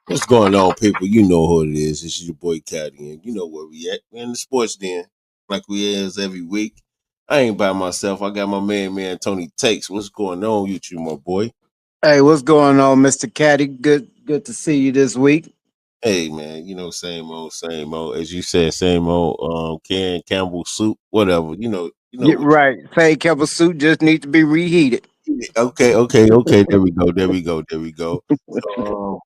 What's going on, people? You know who it is. It's your boy Caddy, and you know where we at. We in the sports den, like we is every week. I ain't by myself. I got my man Tony Takes. What's going on, you two, my boy? Hey, what's going on, Mr. Caddy? Good to see you this week. Hey, man. Same old, same old. As you said, same old. Campbell soup, whatever. Yeah, What right. Fade Kevin suit just needs to be reheated. you. Okay. There we go. So,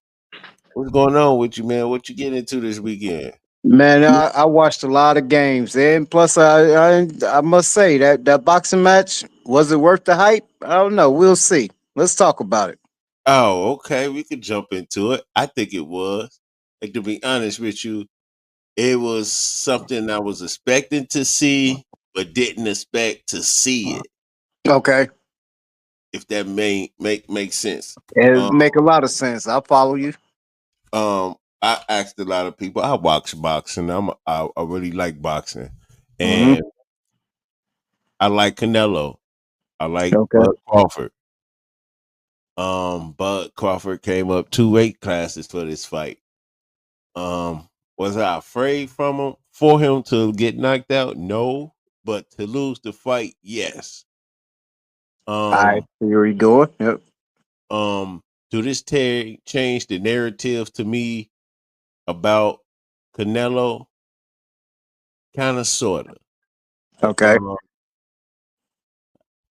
what's going on with you, man? What you getting into this weekend? Man, I watched a lot of games, and plus, I must say that boxing match, was it worth the hype? I don't know. We'll see. Let's talk about it. Oh, okay. We could jump into it. I think it was. Like, to be honest with you, it was something I was expecting to see, but didn't expect to see it. Okay, If that may make sense. it Um, make a lot of sense. I'll follow you. I asked a lot of people. I watch boxing. I really like boxing, Hmm. and I like Canelo. I like Okay. Bud Crawford. Bud Crawford came up 2 weight classes for this fight. Was I afraid for him to get knocked out? No, but to lose the fight, yes. I Um, see where you going. Yep. do this change the narrative to me about Canelo? Kind of, sorta. Okay. Um,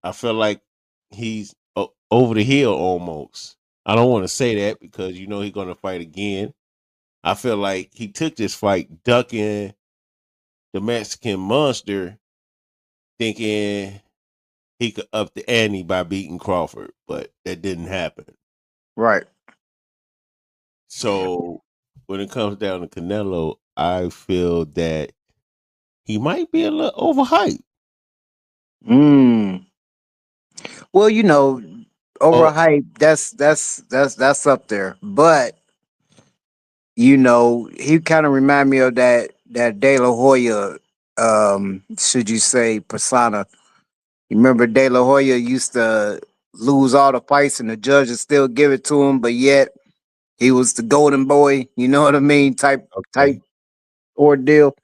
I feel like he's over the hill almost. I don't want to say that because he's gonna fight again. I feel like he took this fight ducking the Mexican monster, thinking he could up the ante by beating Crawford, but that didn't happen. Right. So when it comes down to Canelo, I feel that he might be a little overhyped. Mm. Well, Oh, overhyped. That's up there, but he kind of remind me of that De La Hoya, should you say persona. You remember De La Hoya used to lose all the fights and the judges still give it to him, but yet he was the golden boy, you know what I mean? Type okay, ordeal.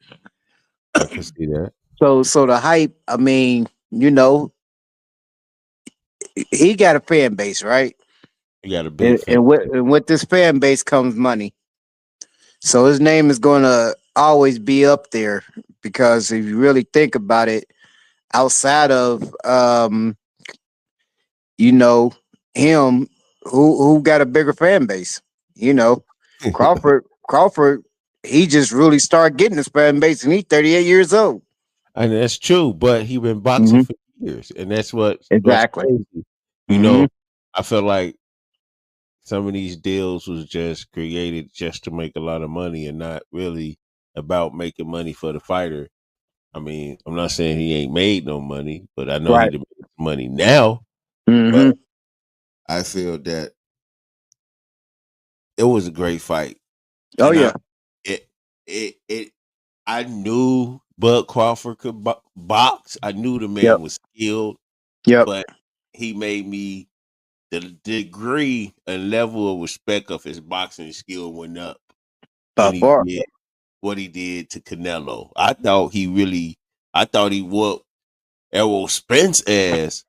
I can see that. So the hype, I mean, he got a fan base, right? You got a big And, fan. and with this fan base comes money. So his name is going to always be up there because if you really think about it, outside of you know him, who got a bigger fan base? You know, Crawford, he just really started getting his fan base, and he's 38 years old. And that's true, but he been boxing Hmm. for years, and that's what's Exactly. crazy. You Hmm. know, I feel like some of these deals was just created just to make a lot of money and not really about making money for the fighter. I mean, I'm not saying he ain't made no money, but I know he Right. done made money now. But Hmm. I feel that it was a great fight, Oh and yeah. it it I knew Bud Crawford could box. I knew the man Yep. was skilled, Yep. but he made me the degree and level of respect of his boxing skill went up By when he far. did what he did to Canelo. I thought he whooped Errol Spence ass.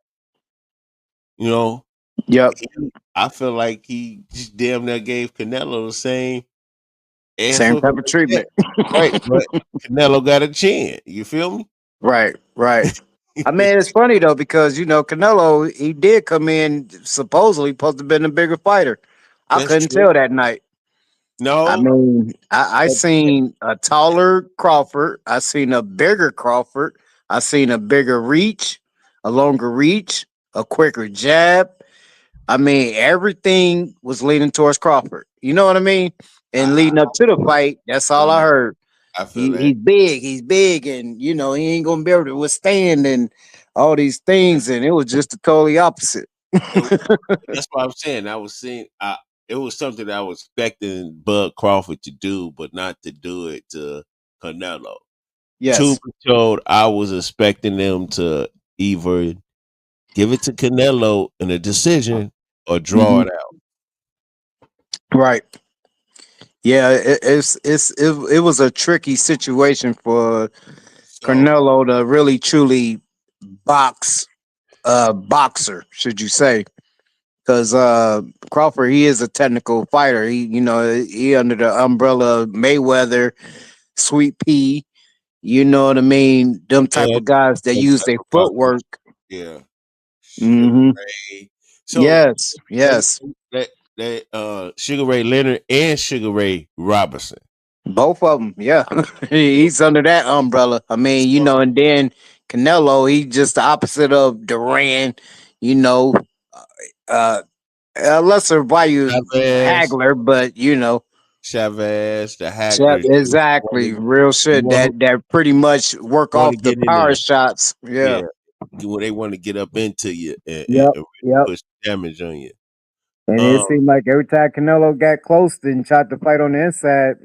You know, Yep. I feel like he just damn near gave Canelo the same ass Same whooping type of like that. treatment. Right, but Canelo got a chin. You feel me? Right. Right. I mean, it's funny though because Canelo he did come in supposedly supposed to have been a bigger fighter. I That's couldn't true. tell that night. I No, mean, I but seen a taller Crawford. I seen a bigger Crawford. I seen a bigger reach, a longer reach, a quicker jab. I mean, everything was leaning towards Crawford. You know what I mean? And I leading up to the fight, that's feel all I that. heard. I feel He that. he's big, and he ain't gonna be able to withstand and all these things. And it was just the totally opposite. It, that's what I'm saying. I was seeing. It was something that I was expecting Bud Crawford to do, but not to do it to Canelo. Truth Yes. be told, I was expecting them to either give it to Canelo in a decision or draw Mhm. it out. Right. Yeah, it was a tricky situation for So Canelo to really truly box boxer, should you say? Because Crawford, he is a technical fighter. He under the umbrella of Mayweather, Sweet Pea. You know what I mean? Them type yeah, of guys that them use type their of boxers. footwork. Yeah, Sugar Hmm. Ray. So Yes, that yes. Sugar Ray Leonard and Sugar Ray Robinson. Both of them, yeah. He's under that umbrella. I mean, So and then Canelo, he just the opposite of Duran, you know, uh, a lesser value Chavez, Hagler, but Chavez, the Hagler, exactly, real the shit one who that pretty much work want to off the get in power there. shots. Yeah. Yeah, when they want to get up into you and Yep. really Yep. push damage on you. And it Um, seemed like every time Canelo got close and tried to fight on the inside,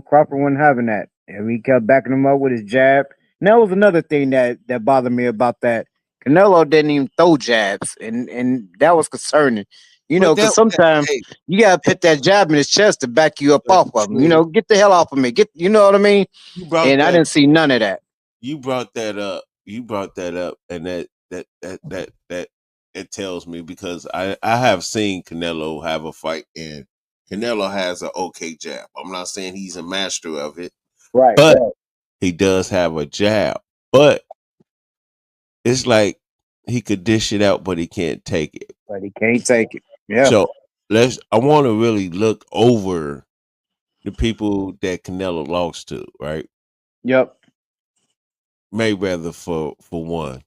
Crawford wasn't having that. And he kept backing him up with his jab. And that was another thing that bothered me about that. Canelo didn't even throw jabs, and that was concerning. but Because sometimes hey, you gotta put that jab in his chest to back you up that's off of him. true. Get the hell off of me. You know what I mean? You brought And I that. didn't see none of that. You brought that up. You brought that up, and that it tells me because I have seen Canelo have a fight, and Canelo has an okay jab. I'm not saying he's a master of it, Right, but right. he does have a jab. But it's like he could dish it out, but he can't take it. But he can't take it. Yeah. So I want to really look over the people that Canelo lost to, right? Yep. Mayweather for one,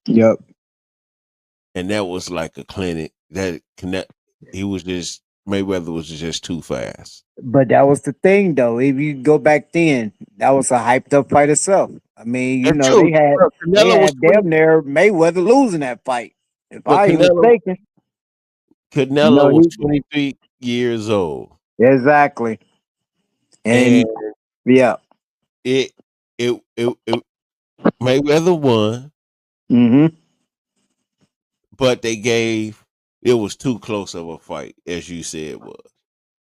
Yep. and that was like a clinic that connect. He was just Mayweather was just too fast. But that was the thing, though. If you go back then, that was a hyped up fight itself. I mean, That's true. they had Bro, Canelo was damn 20, near Mayweather losing that fight. If but I ain't mistaken, Canelo was he 23 years old, exactly. and And yeah, it it Mayweather won, mm-hmm. but they gave it was too close of a fight, as you said it was,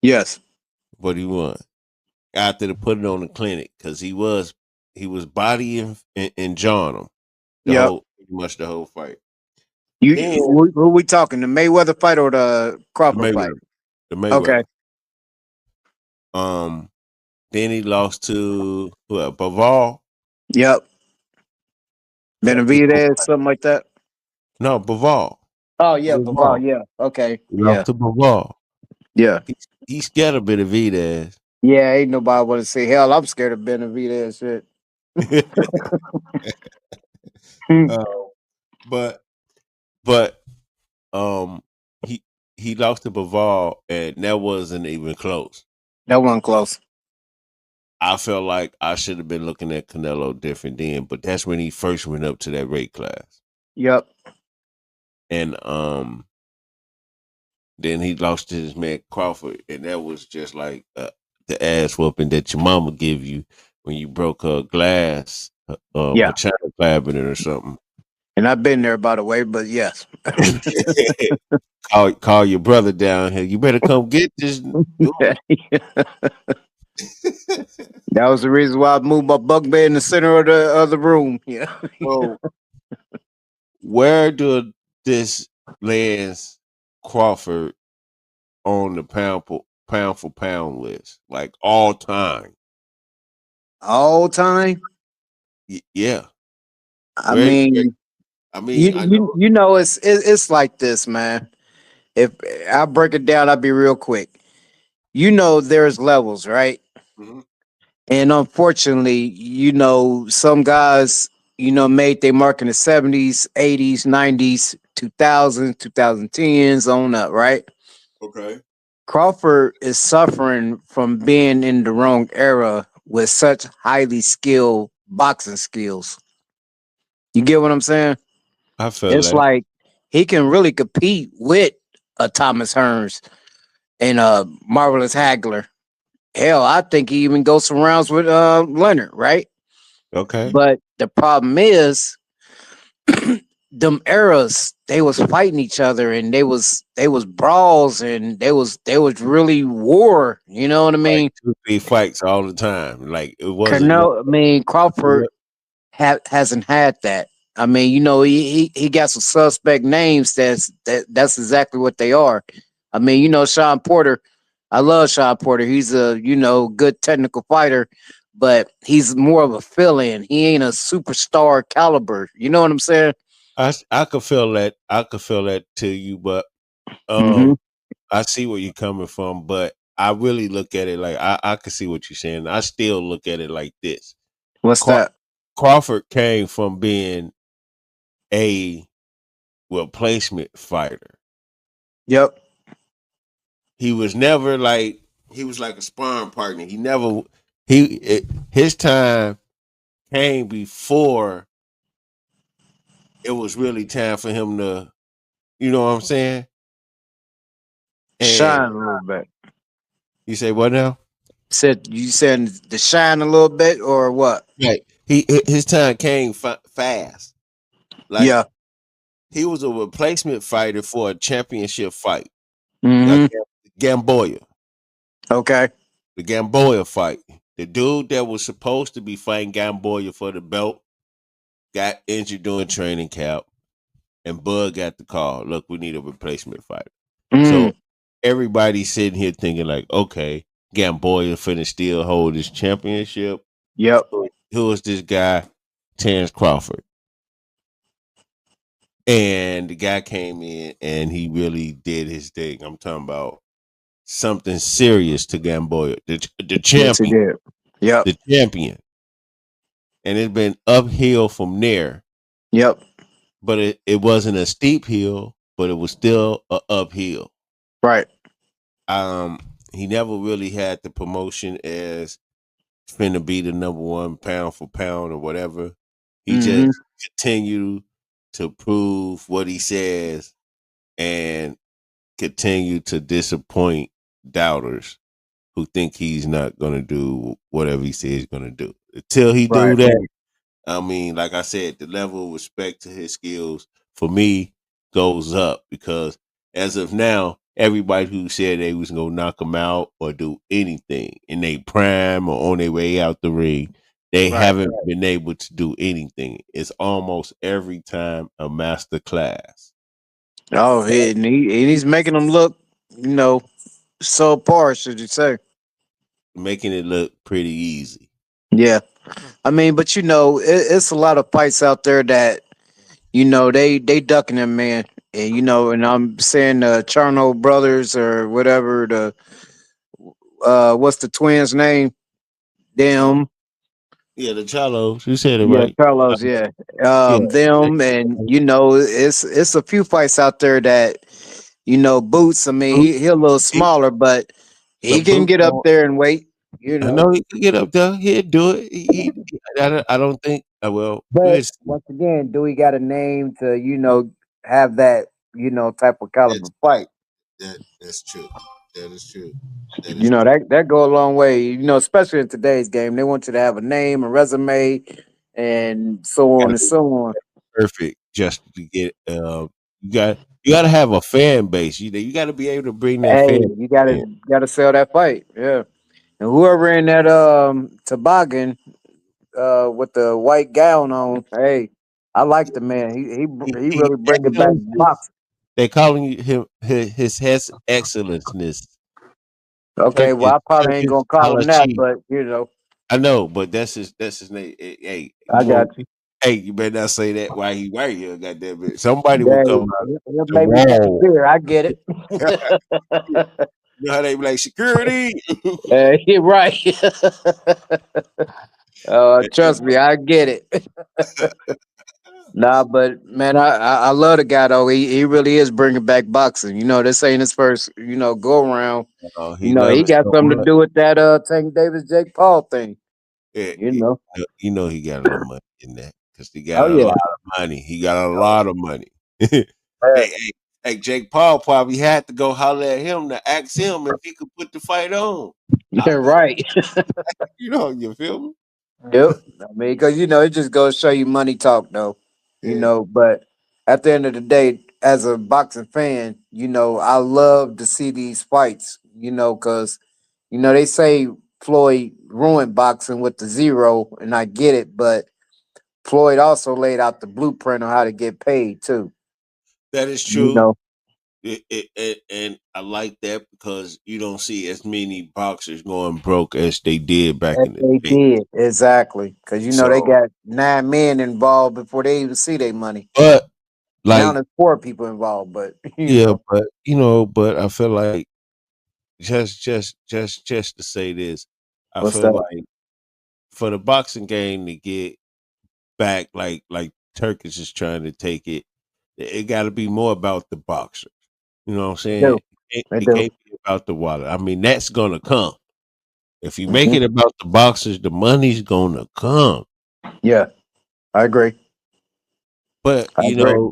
Yes, but he won after they put it on the clinic because he was bodying and jawing him the yep. whole pretty much the whole fight. You Then who we talking? The Mayweather fight or the the Crawford fight? Mayweather, the Okay. Mayweather. Um, then he lost to what, Baval. Yep. He, Benavidez, something like that. no, Baval. Oh yeah, Bivol. Baval. Yeah. Okay. He Yeah. lost to Baval. Yeah. He scared a bit of Benavidez. Yeah. Ain't nobody want to say hell. I'm scared of Benavidez shit. uh, but but um he he lost to Baval, and that wasn't even close. That one close. I felt like I should have been looking at Canelo different then, but that's when he first went up to that weight class. Yep. And then he lost to his man Crawford, and that was just like the ass whooping that your mama give you when you broke her glass, Yeah. a china cabinet or something. And I've been there, by the way, but yes. Call your brother down here. You better come get this. That was the reason why I moved my bunk bed in the center of the other room. Yeah. So where do this lands Crawford on the pound for pound list, like all time? All time. Yeah. I Where mean, I mean, I know. it's like this, man. If I break it down, I'll be real quick. There's levels, right? Mhm. And unfortunately, some guys, made their mark in the 70s, 80s, 90s, 2000s, 2010s on up, right? Okay. Crawford is suffering from being in the wrong era with such highly skilled boxing skills. You get what I'm saying? I feel It's that. like he can really compete with a Thomas Hearns and a Marvelous Hagler. Hell, I think he even goes some rounds with Leonard, right? Okay. But the problem is them eras, they was fighting each other, and they was brawls, and they was really war. You know what I Like mean? 2, 3 fights all the time. Like it wasn't no. Canelo, I mean Crawford hasn't had that. I mean, he got some suspect names. That's exactly what they are. I mean, Sean Porter. I love Sean Porter. He's a good technical fighter, but he's more of a fill-in. He ain't a superstar caliber. You know what I'm saying? I could feel that. I could feel that to you, but Mm-hmm. um, I see where you're coming from. But I really look at it like I can see what you're saying. I still look at it like this. What's Craw- that? Crawford came from being a replacement fighter. Yep. He was never like he was like a sparring partner. He never his time came before it was really time for him to, you know what I'm saying? And Shine a little bit. you say what now? Said you saying to shine a little bit or what? Right. His time came fast. Like Yeah. he was a replacement fighter for a championship fight. Mm-hmm. Gamboa, Okay. the Gamboa fight. The dude that was supposed to be fighting Gamboa for the belt got injured during training camp, and Bud got the call. Look, we need a replacement fighter. Mm. So everybody's sitting here thinking like, okay, Gamboa finna still hold his championship. Yep. Who is this guy? Terrence Crawford. And the guy came in and he really did his thing. I'm talking about something serious to Gamboa, the Yes, he champion, did. Yep. the champion. And it's been uphill from there, Yep. but it wasn't a steep hill, but it was still a uphill. Right. Um, he never really had the promotion as finna be the number one pound for pound or whatever. He Mm-hmm. just continued to prove what he says and continue to disappoint doubters who think he's not gonna do whatever he says he's gonna do. Until he do Right. that, I mean, like I said, the level of respect to his skills for me goes up because as of now, everybody who said they was gonna knock him out or do anything in their prime or on their way out the ring, they Right. haven't been able to do anything. It's almost every time a master class, Oh, he's making them look, you know, subpar, should you say? making it look pretty easy. Yeah. I mean, but it's a lot of fights out there that they ducking them, man. And and I'm saying the Charno brothers or whatever, the what's the twins name? Uh, Them. yeah, the Chalos, you said it Yeah, right. Carlos, yeah. Yeah, Them, and it's a few fights out there that Boots. I mean, Boots, he a little smaller, but he but can Boots get up don't. there and wait. You I know, know he could get up there. He'd do it. I don't think. Well, but we'll see. once again, do we got a name to have that type of caliber That's fight? that's true. That is true. That You is know true. that go a long way. Especially in today's game, they want you to have a name, a resume, and so on Got to and be so on. perfect just to get. You got to have a fan base. You got to be able to bring that Hey, fan you gotta in. gotta sell that fight. Yeah. And whoever in that toboggan with the white gown on, hey, I like the man. He He really bring it back excellency. boxing. They calling him his excellency. Okay, well I probably ain't Turkish gonna call him that, Alachi. but I know, but that's his name. Hey, I you got won't. you. Hey, you better not say that while he right here. Goddamn it! Somebody will Hey, come out he'll the maybe wall. disappear. I get it. You know how they be like security. You're right. Trust me, I get it. Nah, but man, I love the guy though. He really is bringing back boxing. This ain't his first go around. Oh, he He love it got so something to much. do with that Tank Davis Jake Paul thing. Yeah, You know. you know he got a little money in that because he got Oh a yeah. lot of money. He got a lot of money. Yeah. Hey, Jake Paul probably had to go holler at him to ask him if he could put the fight on. Yeah, I bet right. you feel me? Yep. I mean, because it just goes to show you money talk though. Yeah. But at the end of the day, as a boxing fan, I love to see these fights. Because they say Floyd ruined boxing with the zero, and I get it, but Floyd also laid out the blueprint on how to get paid too. That is You true. know, And I like that because you don't see as many boxers going broke as they did back as in the they day. did exactly, because they So, got 9 men involved before they even see their money. but Now like, there's 4 people involved, but yeah, but I feel like just to say this, I what's feel that? like for the boxing game to get back, like Turkish is trying to take it, it got to be more about the boxer. You know what I'm They saying? do. They It do. can't be about the water. I mean, that's gonna come. If you make Hmm. it about the boxers, the money's gonna come. Yeah, I agree. But I agree.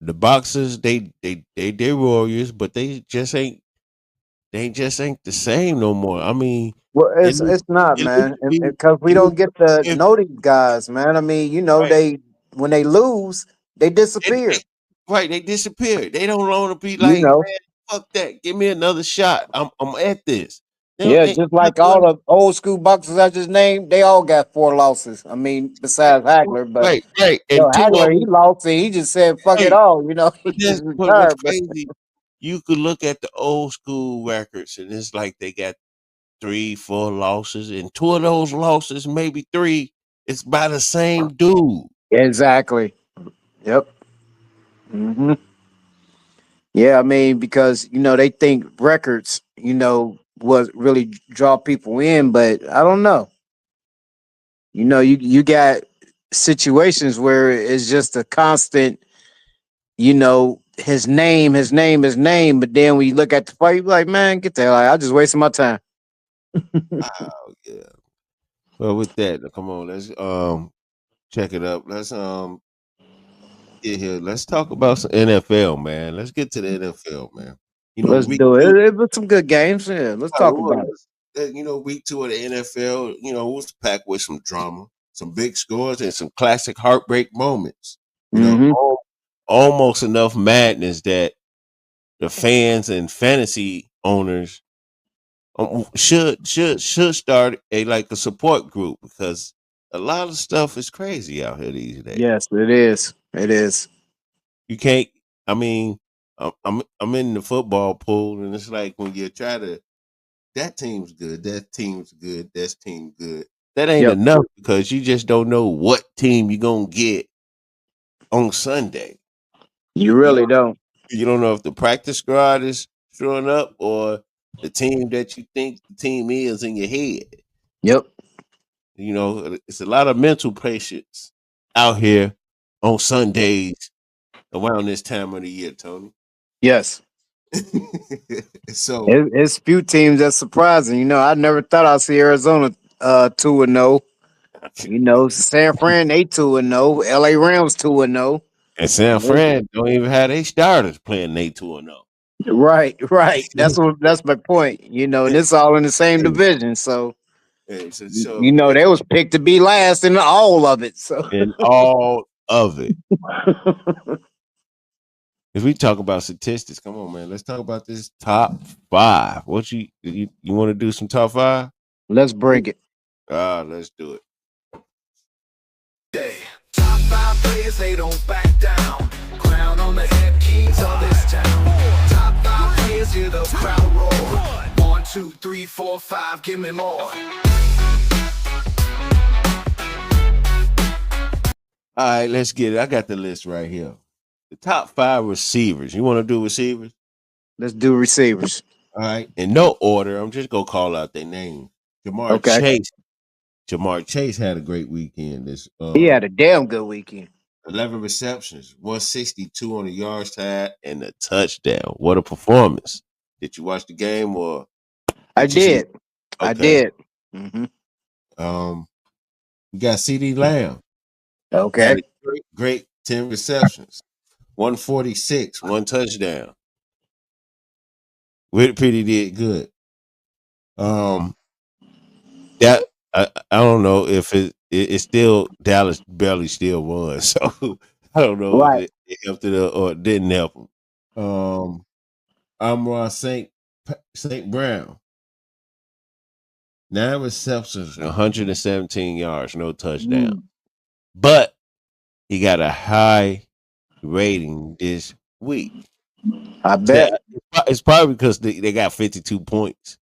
the boxers, they're warriors, but they just ain't the same no more. I mean, Well, it it's used, it's not, it used man, to be because we it used don't get to to be know these guys, man. I mean, right. they when they lose, they They disappear. right, they disappeared. They don't want to be You like, know, man, fuck that. Give me another shot. I'm at this. yeah, They just not like gonna all the old school boxers I just named, they all got 4 losses. I mean, besides Hagler, but right. And two of Hagler he them, lost and he just said fuck it right. all. He just But what's retired. But crazy, you could look at the old school records and it's like they got 3, 4 losses, and 2 of those losses, maybe 3, it's by the same dude. exactly. Yep. Hmm. Yeah, I mean, because they think records, was really draw people in, but I don't know. You got situations where it's just a constant, his name, his name, his name. But then when you look at the fight, you be like, man, get the hell out. I just wasting my time. Oh yeah. Well, with that, come on, let's check it up. Let's get here. Let's talk about some NFL, man. Let's get to the NFL, man. Let's Week do it. 2, It was some good games. Yeah, let's it talk about it. was. Week 2 of the NFL, was packed with some drama, some big scores, and some classic heartbreak moments. You know, Hmm. almost enough madness that the fans and fantasy owners should start a support group because a lot of stuff is crazy out here these days. Yes, it is. It is. You can't. I mean, I'm in the football pool, and it's like when you try to that team's good, that team's good, that team good. That ain't Yep. enough because you just don't know what team you're gonna get on Sunday. You You really don't don't. you don't know if the practice squad is showing up or the team that you think the team is in your head. Yep. It's a lot of mental patience out here on Sundays around this time of the year, Tony. Yes. So It's few teams that's surprising. I never thought I'd see Arizona 2-0. San Fran they 2-0. LA Rams 2-0. and San Fran don't even have their starters playing they 2-0. Right, right. That's my point. And it's all in the same division. So they was picked to be last in all of it. So in all of it. If we talk about statistics, come on, man. Let's talk about this top five. What you want to do some top five? let's bring it. Let's do it. Day. Top 5 players, they don't back down. Crown on the head, kings of this town. Top 5 players, hear the crowd roar. 1, 2, 3, 4, 5, give me more. All right, let's get it. I got the list right here. The top five receivers. You want to do receivers? Let's do receivers. All right. In no order. I'm just gonna call out their name. Jamar Okay. Chase. Jamar Chase had a great weekend. This He had a damn good weekend. 11 receptions, 162 on the yard side, and a touchdown. What a performance! Did you watch the game or I did you see? did. I Okay. did. Hmm. Um, you got CD Lamb. Had Okay. a great 10 receptions, 146, one touchdown. Pretty did good. Um, that I don't know if it's still Dallas barely still won. So I don't know if Right. it helped it or it didn't help him. Amon Saint Brown, 9 receptions, 117 yards, no touchdown. Mm, But he got a high rating this week. I That bet. it's probably because they got 52 points.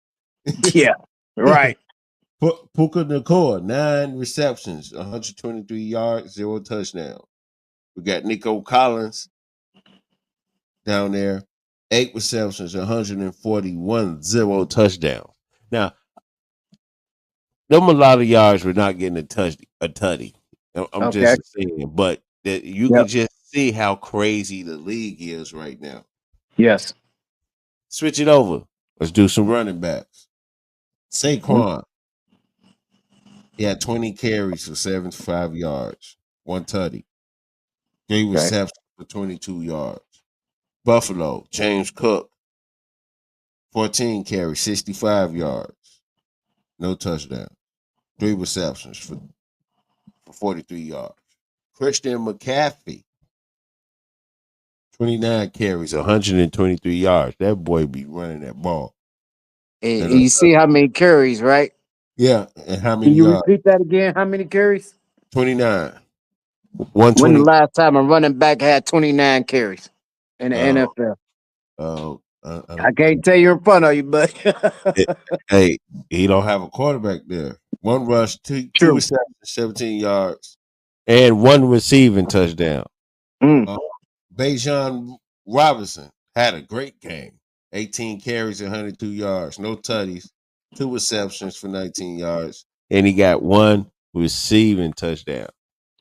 Yeah. Right. Puka Nakua, 9 receptions, 123 yards, 0 touchdown. We got Nico Collins down there, 8 receptions, 141, 0 touchdown. Now, them a lot of yards we're not getting a tutty. I'm Okay. just saying, but that you Yep. could just see how crazy the league is right now. Yes. Switch it over. Let's do some running backs. Saquon, he had 20 carries for 75 yards, 1 tutty, 3 receptions for 22 yards. Buffalo, James Cook, 14 carries, 65 yards, no touchdown, 3 receptions for 43 yards. Christian McCaffrey, 29 carries, 123 yards. That boy be running that ball. And And you see how many carries, right? yeah, and how Can many you yards? repeat that again? How many carries? 29. When the 120. last time a running back had 29 carries in the Uh, NFL? I I don't, can't tell you in front of you, but it, hey, he don't have a quarterback there. One rush, two true. receptions, 17 yards, and one receiving touchdown. Mm. Uh, Bijan Robinson had a great game. 18 carries, 102 yards, no tutties, 2 receptions for 19 yards, and he got one receiving touchdown.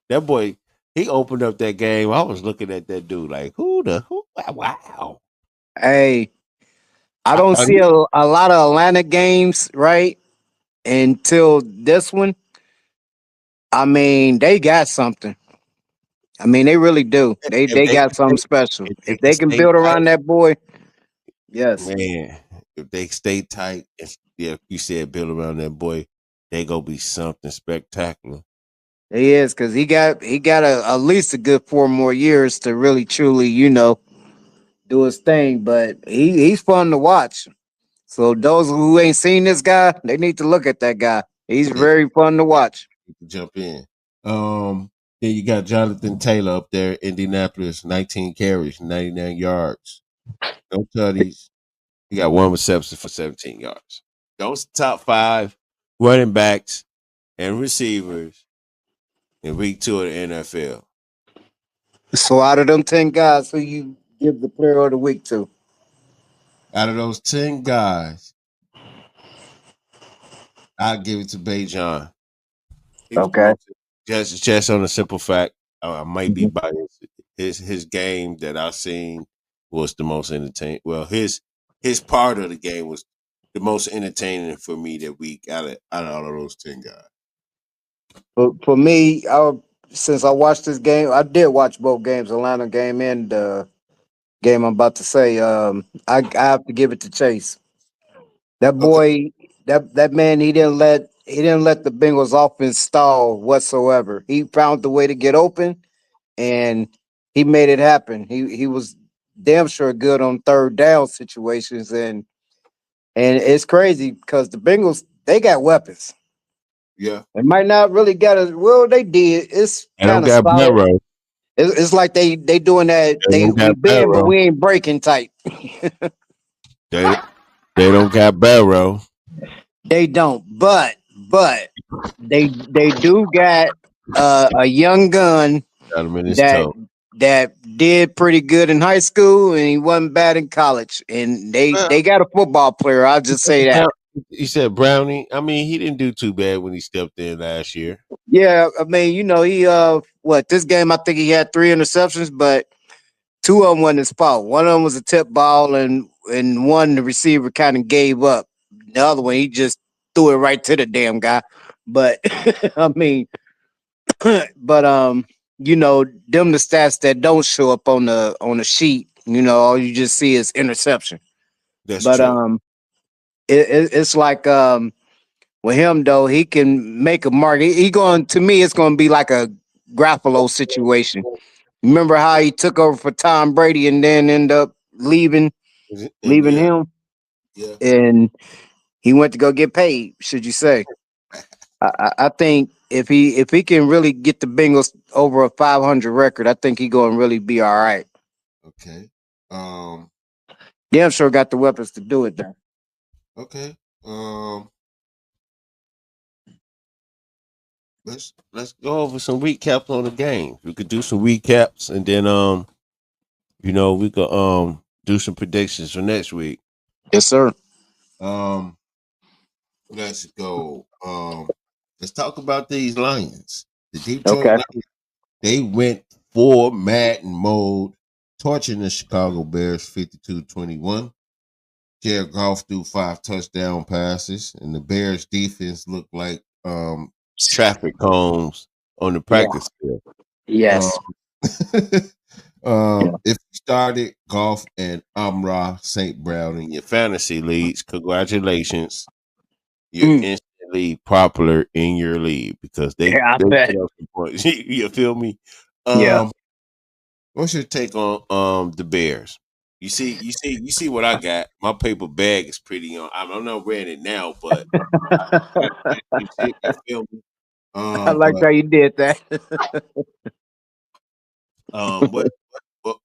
That boy, he opened up that game. I was looking at that dude like, who? Wow. Hey, I I, don't I, see a lot of Atlanta games, right? Until this one. I mean, they got something. I mean, they really do. They if they they got can something stay, special. if they If can they can stay build tight, around that boy, yes, man, if they stay tight, yeah, you said build around that boy, they gonna be something spectacular. he is because he got at least a good 4 more years to really truly, do his thing. But he's fun to watch. So those who ain't seen this guy, they need to look at that guy. He's Yeah, very fun to watch. you can jump in. Then you got Jonathan Taylor up there, Indianapolis, 19 carries, 99 yards, no tutties. He got one reception for 17 yards. Those top five running backs and receivers in week 2 of the NFL. So out of them 10 guys, who you give the player of the week to? Out of those 10 guys, I'll give it to Bajan. He was the Okay. most just on a simple fact. I might be Mhm. biased. His game that I seen was the most entertaining. Well, his part of the game was the most entertaining for me that week out of all of those 10 guys. But for me, since I watched this game, I did watch both games, Atlanta game and the game I'm about to say. I have to give it to Chase. That Okay. boy, that man, he didn't let the Bengals offense stall whatsoever. He found the way to get open, and he made it happen. He was damn sure good on third down situations, and it's crazy because the Bengals, they got weapons. Yeah. They might not really got as well. They did. It's They don't kind of got solid. Barrow. It's like they doing that. They don't We got bend, but Barrow. we ain't breaking type. They they don't got Barrow. They don't, but they do got a young gun Got him in his that toe. that did pretty good in high school, and he wasn't bad in college. And they Well, they got a football player. I'll just say that. Brown- he said Brownie. I mean, he didn't do too bad when he stepped in last year. Yeah, I mean, he what this game I think he had 3 interceptions, but two of them wasn't his fault. One of them was a tip ball, and one the receiver kind of gave up. The other one he just threw it right to the damn guy. But I mean, but them the stats that don't show up on the sheet. All you just see is interception. That's But true. it's like with him though, he can make a mark. He going to me, it's going to be like a Grappolo situation. Remember how he took over for Tom Brady and then end up And leaving yeah, him, yeah. and he went to go get paid. Should you say? I think if he can really get the Bengals over a 500 record, I think he going to really be all right. Okay. Um. Damn sure got the weapons to do it though. Okay. Let's go over some recaps on the game. We could do some recaps, and then we could do some predictions for next week. Yes, sir. Um. Let's go. Let's talk about these Lions. The Detroit Okay. Lions. They went full Madden mode, torching the Chicago Bears 52-21. Jared Goff threw 5 touchdown passes, and the Bears defense looked like traffic cones on the Yeah. practice field. Um, Yes. Yeah. if you started Goff and Amra St. Brown in your fantasy leagues, congratulations. You're Mm. instantly popular in your league because they Yeah, I they bet. put up some points. You feel me? Yeah. Um, what's your take on the Bears? You see what I got. My paper bag is pretty on. I'm not wearing it now, but I got some shit. You feel me? I like But how you did that.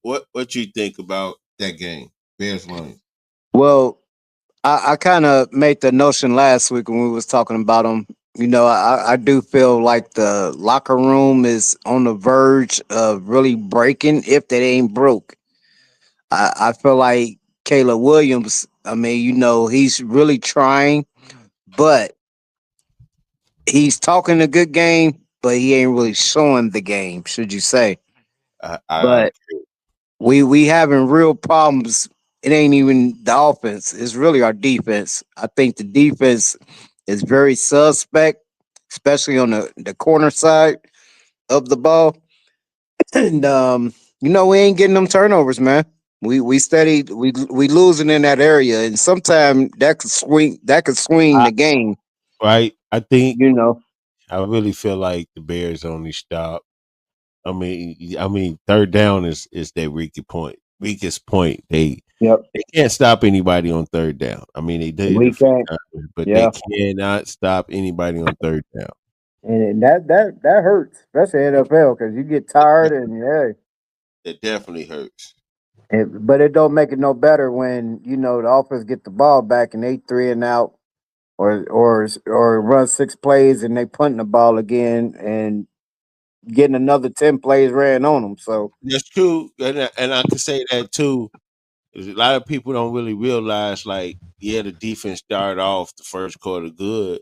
what what you think about that game? Bears Lions. Well, I kind of made the notion last week when we was talking about them. I do feel like the locker room is on the verge of really breaking if they ain't broke. I feel like Caleb Williams, I mean, he's really trying, but he's talking a good game, but he ain't really showing the game, should you say. I But we having real problems. It ain't even the offense. It's really our defense. I think the defense is very suspect, especially on the corner side of the ball. And we ain't getting them turnovers, man. We steady we losing in that area, and sometimes that could swing I the game. right. You know. I really feel like the Bears only stop. I mean, third down is their weakest point. Weakest point. Yep. They can't stop anybody on third down. I mean, they did it a We few can't. times, but they Yeah. cannot stop anybody on third down. And that hurts, especially NFL, because you get tired and yeah. That definitely hurts. But it don't make it no better when the offense get the ball back and they three and out, or run 6 plays and they punting the ball again and getting another 10 plays ran on them. So That's true, and I can say that too. Is a lot of people don't really realize, like, yeah, the defense started off the first quarter good,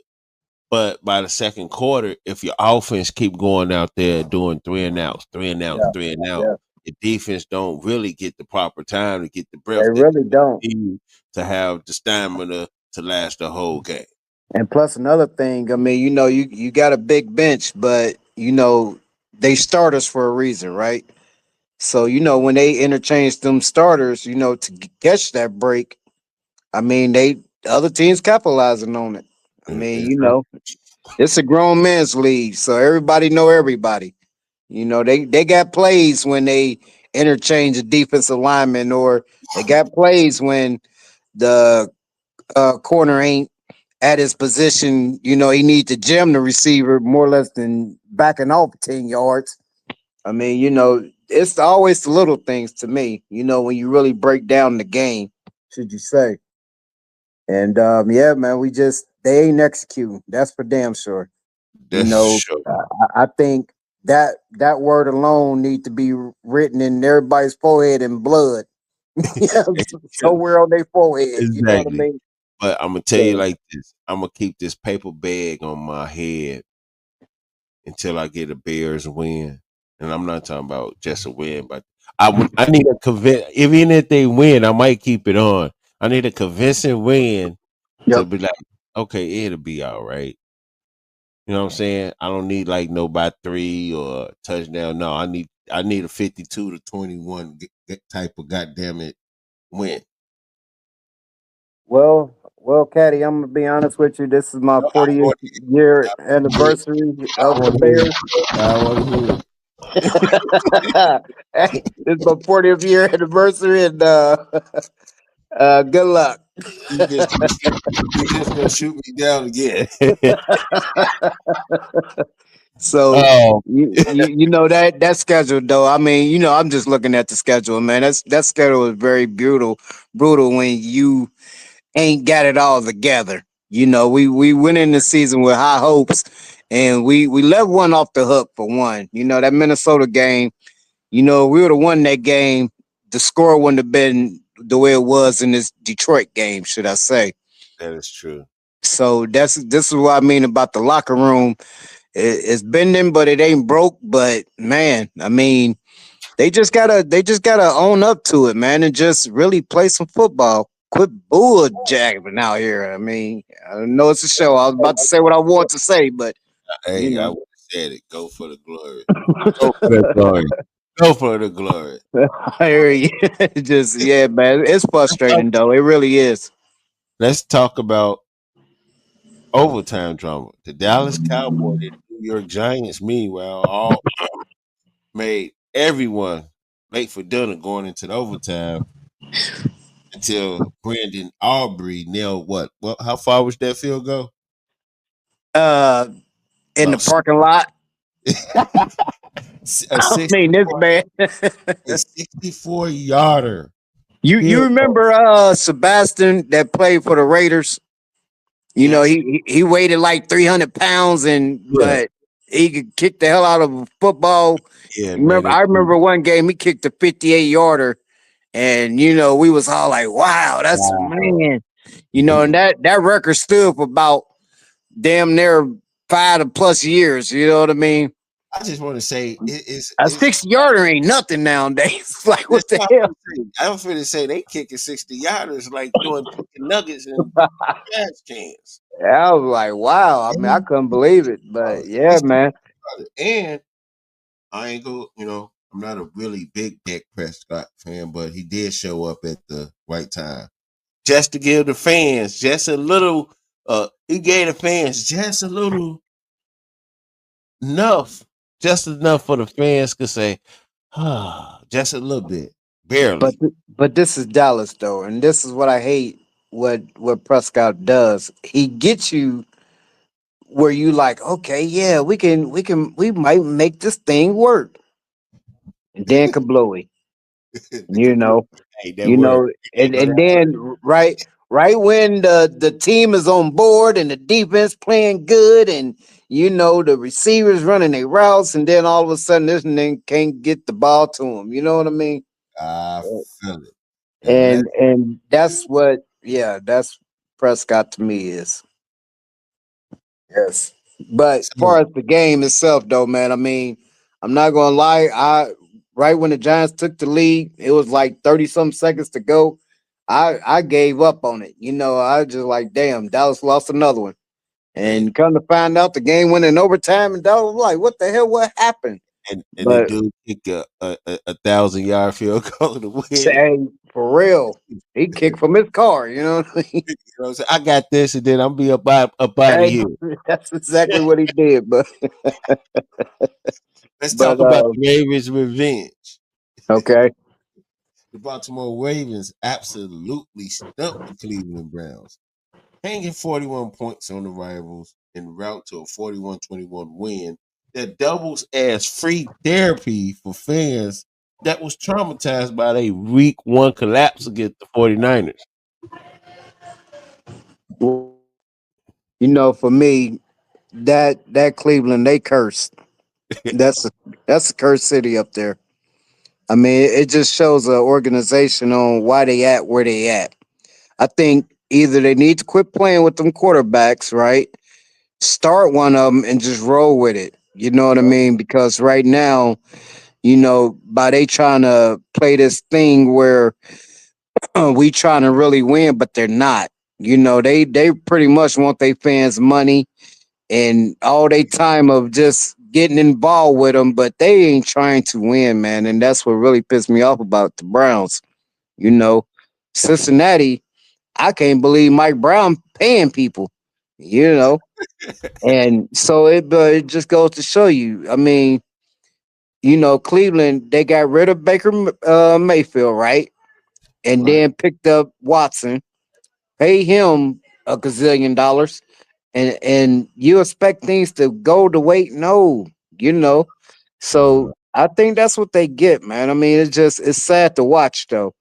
but by the second quarter, if your offense keep going out there doing three and outs, three and outs, yeah, three and out, yeah, the defense don't really get the proper time to get the they breath that really don't. they need to have the stamina to last the whole game. And plus another thing, I mean, you got a big bench, but they starters for a reason, right? So when they interchange them starters, to catch that break, I mean, the other teams capitalizing on it. I mean, It's hurt. it's a grown man's league, so everybody know everybody. They got plays when they interchange a defensive lineman, or they got plays when the corner ain't at his position. He need to jam the receiver more or less than backing off 10 yards. I mean, it's always the little things to me. When you really break down the game, should you say? And yeah, man, they ain't executing. That's for damn sure. You That's for know, sure. I think that word alone need to be written in everybody's forehead in blood. Yeah, somewhere on their forehead. You know what I Exactly. mean? But I'm gonna tell you So, like this: I'm gonna keep this paper bag on my head until I get a Bears win. And I'm not talking about just a win, but I need a convince. Even if they win, I might keep it on. I need a convincing win to yep. be like, okay, it'll be all right. You know what I'm saying? I don't need like no by three or touchdown. No, I need a 52-21 type of goddamn it win. Well, Caddy, I'm gonna be honest with you. This is my I 40th want to year hear it. anniversary I of the want to hear it. Bears. I want to hear it. It's my 40th year anniversary, and good luck. You just you just gonna shoot me down again. So Oh, you know that schedule though. I mean, I'm just looking at the schedule, man. That schedule is very brutal when you ain't got it all together. We went in the season with high hopes, and we left one off the hook for one. That Minnesota game. We would have won that game. The score wouldn't have been the way it was in this Detroit game, should I say? that is true. So this is what I mean about the locker room. It's bending, but it ain't broke. But man, I mean, they just gotta own up to it, man, and just really play some football. Quit bull jabbing out here. I mean, I know it's a show. I was about to say what I want to say, but you Hey, I know, would have said it. Go for the glory. Go for the glory. Go for the glory. I hear you. Just yeah, man, it's frustrating though. It really is. Let's talk about overtime drama. The Dallas Cowboys and New York Giants, meanwhile, all made everyone late for dinner going into the overtime until Brandon Aubrey nailed what? Well, how far was that field goal? Uh, in the About parking lot. a I mean, this 64 man. a 64 yarder You field goal. remember Sebastian that played for the Raiders? Yes. He weighted like 300 pounds, and Yeah. but he could kick the hell out of a football. Yeah, man. Remember, I remember one game he kicked a 58 yarder, and we was all like, "Wow, that's Wow. man!" And that record stood for about damn near 5+ years. You know what I mean? I just want to say A it's 60 yarder ain't nothing nowadays. It's like that's what the what hell? I'm finna say they kicking 60 yarders like doing chicken nuggets and trash cans. I was like, wow. I mean, I And couldn't believe it, but yeah, 60 man. and I ain't go, I'm not a really big Dak Prescott fan, but he did show up at the right time. Just to give the fans just a little he gave the fans just a little enough, just enough for the fans could say, just a little bit. But Barely. but this is Dallas though, and this is what I hate. What Prescott does, he gets you where you like, okay, yeah, we might make this thing work, and then kablowy, The you complete know, hey, that word. Hey, know and that word. then right when the team is on board and the defense playing good, and the receivers running their routes, and then all of a sudden this thing can't get the ball to him. You know what I mean? I feel it. And let And that's what, yeah, that's Prescott to me is. Yes. But far so as the game itself though, man, I mean, I'm not gonna lie, I right when the Giants took the lead, it was like 30 some seconds to go. I gave up on it. I just like, damn, Dallas lost another one. hey, And come to find out the game went in overtime, and Dallas was like, what the hell, what happened? and the But dude kicked a 1,000 yard field goal to win. say for real, he kicked from his car, you know what I mean? You know what I'm saying? I got this, and then I'm be up out of Hey, here. that's exactly what he did. But Let's talk but about the Ravens' revenge. okay. The Baltimore Ravens absolutely stumped the Cleveland Browns, hanging 41 points on the rivals en route to a 41-21 win that doubles as free therapy for fans that was traumatized by their week one collapse against the 49ers. Well, for me, that Cleveland, they cursed. That's a that's a cursed city up there. I mean, it just shows an organization on why they at where they at. I think either they need to quit playing with them quarterbacks, right? Start one of them and just roll with it. You know what I mean? Because right now, by they trying to play this thing where we trying to really win, but they're not. They pretty much want their fans money and all they time of just getting involved with them, but they ain't trying to win, man. And that's what really pissed me off about the Browns. You know, Cincinnati, I can't believe Mike Brown paying people. You know, and so it just goes to show you. I mean, Cleveland, they got rid of Baker Mayfield, right? And Right. then picked up Watson, pay him a gazillion dollars, and you expect things to go the way? No, you know. Uh, So I think that's what they get, man. I mean, it's sad to watch though.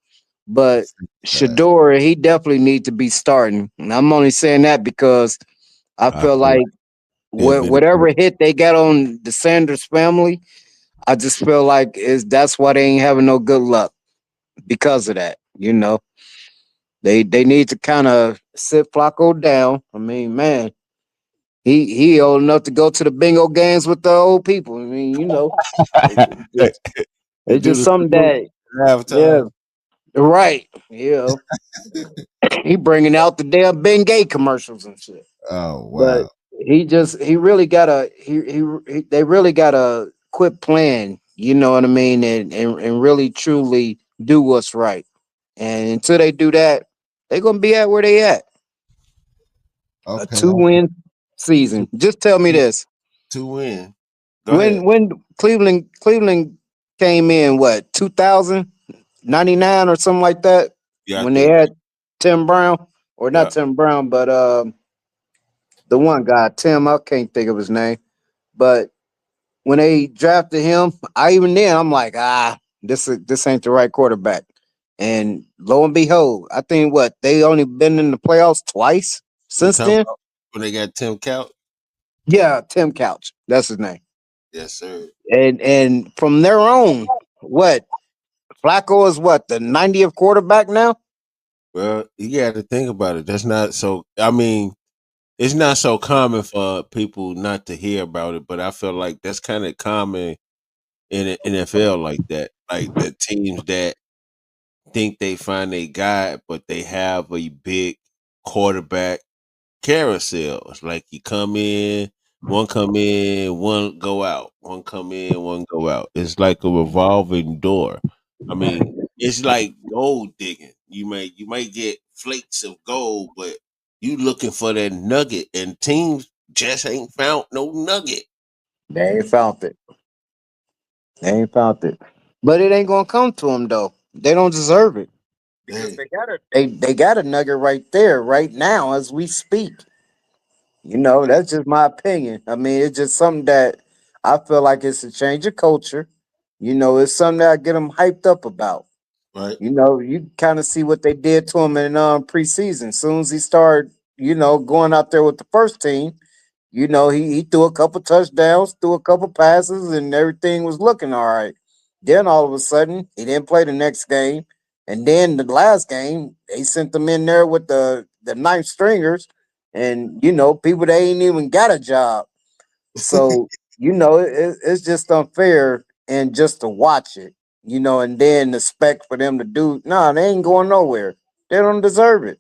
But that Shador, he definitely needs to be starting. And I'm only saying that because I I feel feel like like they've been. whatever hit they got on the Sanders family, I just feel like is that's why they ain't having no good luck because of that. They need to kind of sit Flacco down. I mean, man, he old enough to go to the bingo games with the old people. I mean, it, it just And it's do just the something salute that yeah, halftime. right. He bringing out the damn Bengay commercials and shit. Oh But wow. he really gotta they really gotta quit playing. You know what I mean, and really truly do what's right. And until they do that, they're gonna be at where they at. A Okay. 2-win Two, season. Just tell me two, this: two win. Go ahead. when Cleveland came in, what 2099 or something like that, Yeah, I when they think. had Tim Brown, or not Yeah. Tim Brown, but the one guy Tim, I can't think of his name, but when they drafted him, I'm like, this ain't the right quarterback. And lo and behold, I think what they only been in the playoffs twice You since talking then. about when they got Tim Couch? Yeah, Tim Couch, that's his name. Yes, sir. And from their own, what Flacco is what the 90th quarterback now. Well, you got to think about it. That's not so. I mean, it's not so common for people not to hear about it, but I feel like that's kind of common in the NFL like that. Like the teams that think they find a guy, but they have a big quarterback carousel. It's like you come in, one go out, one come in, one go out. It's like a revolving door. I mean, it's like gold digging. You might get flakes of gold, but you looking for that nugget, and teams just ain't found no nugget. They ain't found it. They ain't found it. But it ain't gonna come to them though. They don't deserve it because Hey, they got a nugget right there, right now as we speak. That's just my opinion. I mean, it's just something that I feel like it's a change of culture. It's something that I get them hyped up about. right? You kind of see what they did to him in preseason. Soon as he started, going out there with the first team, he threw a couple touchdowns, threw a couple passes, and everything was looking all right. Then all of a sudden, he didn't play the next game, and then the last game, they sent them in there with the ninth stringers, and people that ain't even got a job. So it's just unfair, and just to watch it, and then expect for them to do. Nah, they ain't going nowhere. They don't deserve it.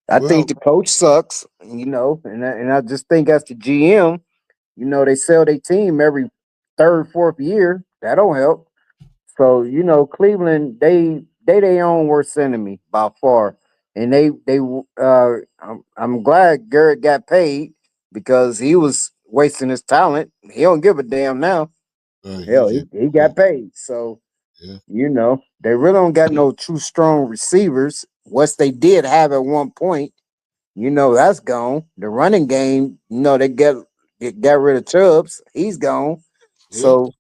I think Well, the coach sucks, and I just think as the GM, they sell their team every third, fourth year. That don't help. So Cleveland, they their own worst enemy by far, and I'm glad Garrett got paid because he was wasting his talent. He don't give a damn now. he Hell, just he got paid. So yeah, they really don't got no true strong receivers. What they did have at one point, that's gone. The running game, they got rid of Chubbs. He's gone. yeah. So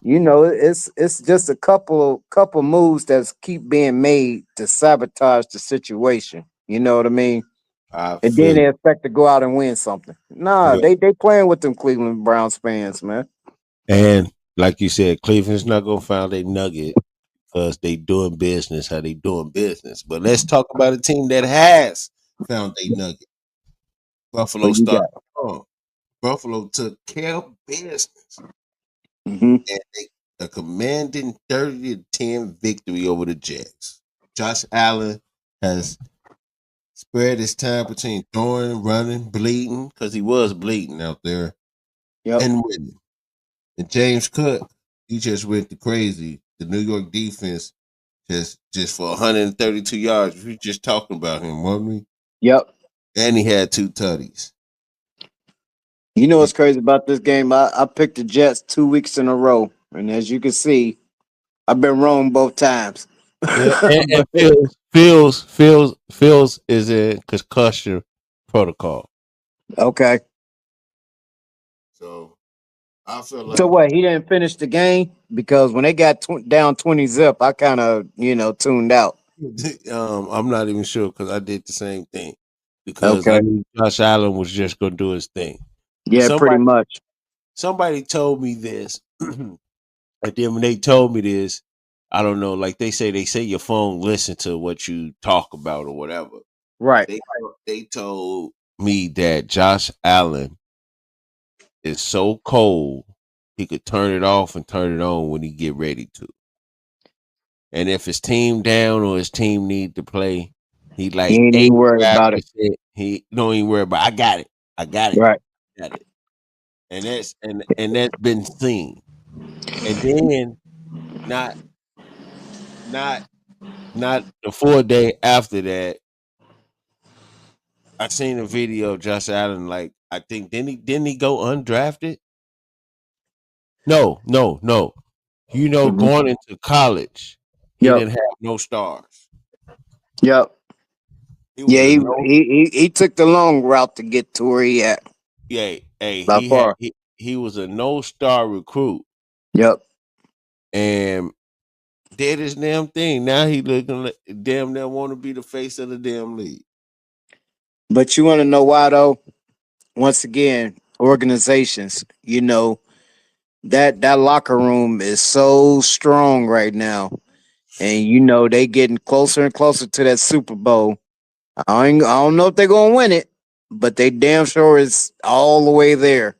it's just a couple moves that keep being made to sabotage the situation. You know what I mean? I And then feel they expect to go out and win something. Nah, you. they playing with them Cleveland Browns fans, man. And like you said, Cleveland's not gonna find a nugget because they doing business how they doing business. But let's talk about a team that has found a nugget. Buffalo What you started got? strong. Buffalo took care of business Hmm. and a commanding 30-10 victory over the Jets. Josh Allen has spread his time between throwing, running, bleeding, because he was bleeding out there, Yep. and winning. And James Cook, he just went to crazy. The New York defense just for 132 yards. We were just talking about him, weren't we? Yep. And he had two tutties. You know And what's crazy about this game? I picked the Jets 2 weeks in a row. And as you can see, I've been wrong both times. Yeah, and But Fields is in concussion protocol. okay. So I feel So like what? He didn't finish the game because when they got down 20-0, I kind of tuned out. I'm not even sure because I did the same thing because I Okay. knew Josh Allen was just going to do his thing. Yeah, pretty Somebody much. somebody told me this, and then when they told me this, I don't know. Like they say your phone listen to what you talk about or whatever. Right. They told me that Josh Allen is so cold he could turn it off and turn it on when he get ready to. And if his team down or his team need to play, he He like ain't even worried about it. 85%. He don't even worry about. I got it. I got it. Right. Got it. And that's been seen. And then not not not the 4 day after that, I seen a video of Josh Allen. Like I think didn't he go undrafted? No. Hmm. Going into college, he Yep. didn't have no stars. Yep. He was Yeah, a he, no. he he he took the long route to get to where he at Yeah, hey, by far. he was a no star recruit Yep. and did his damn thing. Now he looking like damn near want to be the face of the damn league. But you want to know why though? Once again, organizations. That locker room is so strong right now, and they getting closer and closer to that Super Bowl. I don't know if they're gonna win it, but they damn sure is all the way there.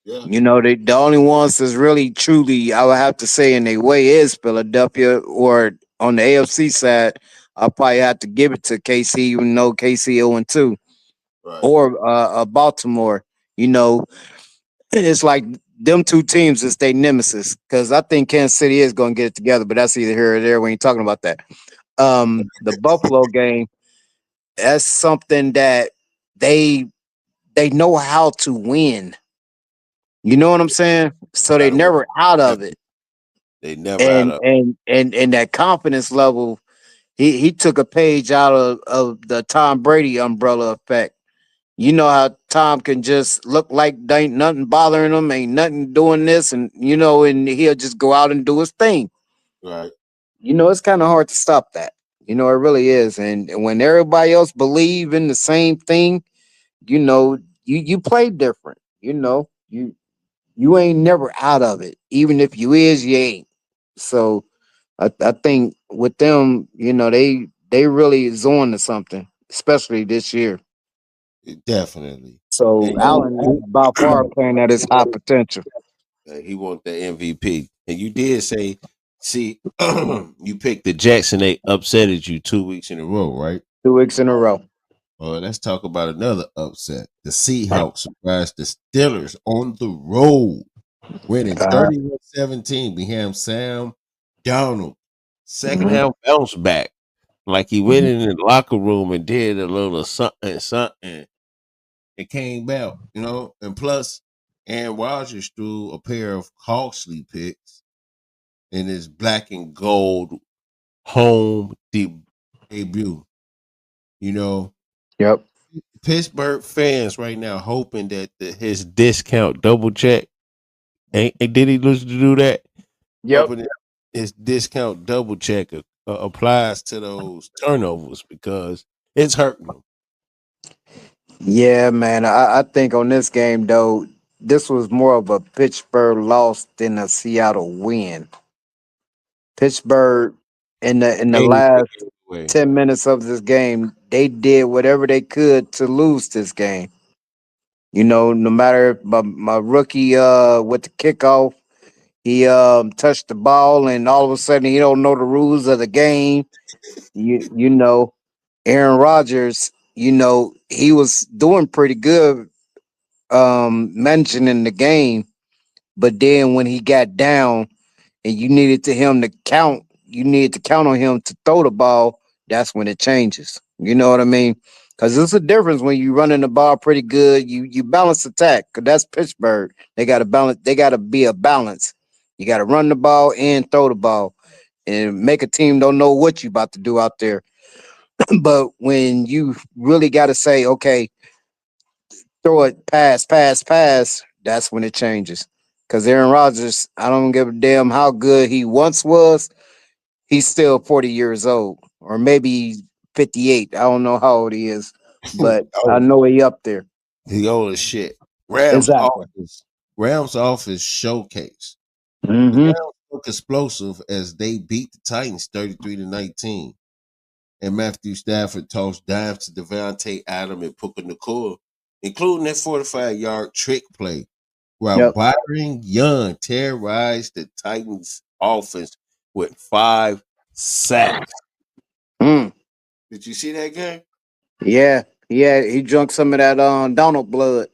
Yeah, The only ones that's really truly, I would have to say, in their way is Philadelphia, or on the AFC side, I'll probably have to give it to KC, even though KC 0-2, right. or Baltimore. You know, it's like them two teams is their nemesis because I think Kansas City is going to get it together, but that's either here or there when you're talking about that. The Buffalo game, that's something that they they know how to win. You know what I'm saying? So they Gotta win. never out Never- of it. They never out And of. that confidence level, he took a page out of the Tom Brady umbrella effect. You know how Tom can just look like there ain't nothing bothering him, ain't nothing doing this, and he'll just go out and do his thing. Right. It's kind of hard to stop that. It really is. And when everybody else believe in the same thing, you play different. You ain't never out of it. Even if you is, you ain't. So I think with them, they really is on to something, especially this year. Definitely. So And Allen is by far playing at his high potential. he want the MVP. And you did say, see, you picked the Jets and they upsetted you 2 weeks in a row, right? 2 weeks in a row. Well, let's talk about another upset. The Seahawks surprised the Steelers on the road, winning Uh-huh. 31-17 behind Sam Donald. Second Hmm. half bounce back. Like he went in the locker room and did a little something. It came back, and plus, Aaron Rodgers threw a pair of costly picks in his black and gold home debut. You know, Yep. Pittsburgh fans right now hoping that his discount double check. Ain't did he listen to do that? Yep. Hoping that his discount double check applies to those turnovers because it's hurting them. Yeah, man. I think on this game though, this was more of a Pittsburgh loss than a Seattle win. Pittsburgh in the Gave the last game away. 10 minutes of this game, they did whatever they could to lose this game. No matter if my rookie with the kickoff, he touched the ball and all of a sudden he don't know the rules of the game. Aaron Rodgers, he was doing pretty good mentioning the game, but then when he got down and you needed to count on him to throw the ball, that's when it changes. You know what I mean? Because there's a difference when you running the ball pretty good. You balance attack, because that's Pittsburgh. They got to balance. They got to be a balance. You got to run the ball and throw the ball, and make a team don't know what you about to do out there. But when you really got to say, okay, throw it, pass, pass, pass, that's when it changes. Because Aaron Rodgers, I don't give a damn how good he once was. He's still 40 years old, or maybe 58. I don't know how old he is, but I Oh, know he up there. he old as shit. Rams Exactly. office. Rams office showcase. The Hmm. Rams look explosive as they beat the Titans 33-19. And Matthew Stafford tossed dimes to Devontae Adam and Puka Nakua, including that 45-yard trick play, while Yep. Byron Young terrorized the Titans offense with 5 sacks. Mm. Did you see that game? Yeah. Yeah. He drunk some of that Donald blood.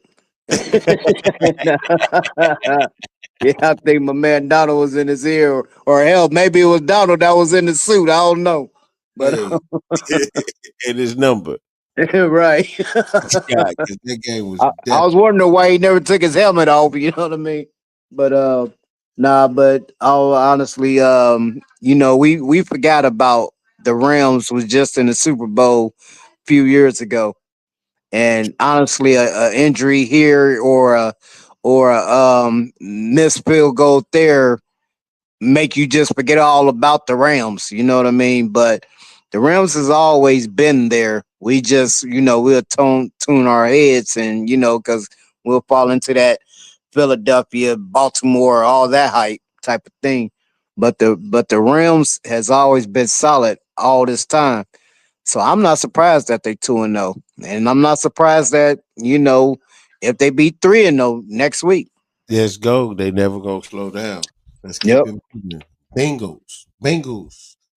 Yeah, I think my man Donald was in his ear, or hell, maybe it was Donald that was in the suit. I don't know, but Hey, and his number. right. Yeah, because that game was I was wondering why he never took his helmet off. You know what I mean? But nah. But honestly, we forgot about the Rams was just in the Super Bowl a few years ago, and honestly, a injury here or a missed field goal there make you just forget all about the Rams. You know what I mean? But the Rams has always been there. We just, we'll tune our heads, and because we'll fall into that Philadelphia, Baltimore, all that hype type of thing. But the Rams has always been solid all this time. So I'm not surprised that they 2-0. And I'm not surprised that, if they beat 3-0 next week. Let's go. They never gonna slow down. Let's keep Yep. it moving. Bengals.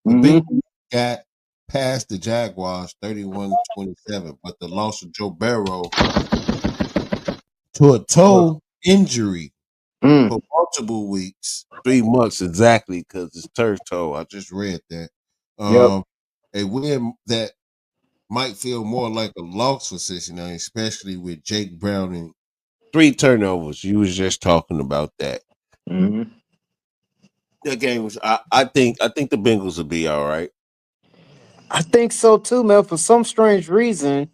The Mm-hmm. Bengals got past the Jaguars 31-27, but the loss of Joe Burrow to a toe injury Mm. for multiple weeks, 3 months exactly, because it's turf toe. I just read that. Yep. Um, a win that might feel more like a loss for Cincinnati, especially with Jake Browning. 3 turnovers. You was just talking about that. Mm-hmm. That game was. I think the Bengals will be all right. I think so too, man. For some strange reason,